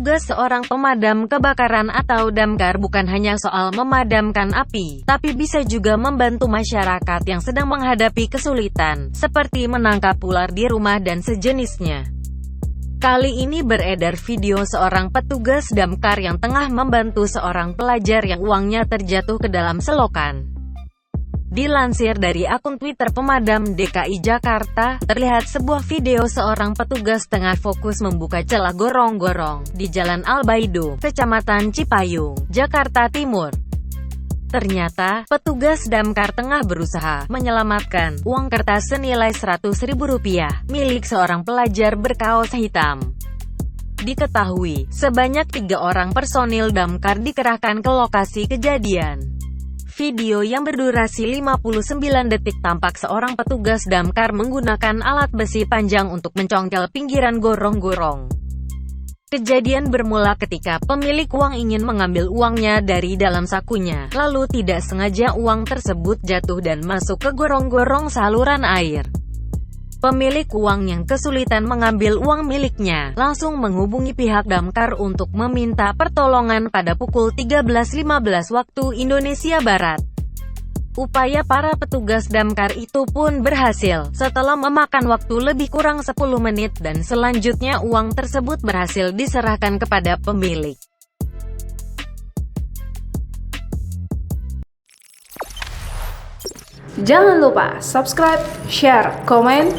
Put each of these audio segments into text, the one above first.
Tugas seorang pemadam kebakaran atau damkar bukan hanya soal memadamkan api, tapi bisa juga membantu masyarakat yang sedang menghadapi kesulitan, seperti menangkap ular di rumah dan sejenisnya. Kali ini beredar video seorang petugas damkar yang tengah membantu seorang pelajar yang uangnya terjatuh ke dalam selokan. Dilansir dari akun Twitter Pemadam DKI Jakarta, terlihat sebuah video seorang petugas tengah fokus membuka celah gorong-gorong di Jalan Albaido, Kecamatan Cipayung, Jakarta Timur. Ternyata, petugas damkar tengah berusaha menyelamatkan uang kertas senilai Rp100.000 milik seorang pelajar berkaos hitam. Diketahui, sebanyak 3 orang personil damkar dikerahkan ke lokasi kejadian. Video yang berdurasi 59 detik tampak seorang petugas damkar menggunakan alat besi panjang untuk mencongkel pinggiran gorong-gorong. Kejadian bermula ketika pemilik uang ingin mengambil uangnya dari dalam sakunya, lalu tidak sengaja uang tersebut jatuh dan masuk ke gorong-gorong saluran air. Pemilik uang yang kesulitan mengambil uang miliknya, langsung menghubungi pihak damkar untuk meminta pertolongan pada pukul 13.15 waktu Indonesia Barat. Upaya para petugas damkar itu pun berhasil, setelah memakan waktu lebih kurang 10 menit dan selanjutnya uang tersebut berhasil diserahkan kepada pemilik. Jangan lupa subscribe, share, komen,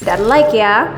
dan like ya!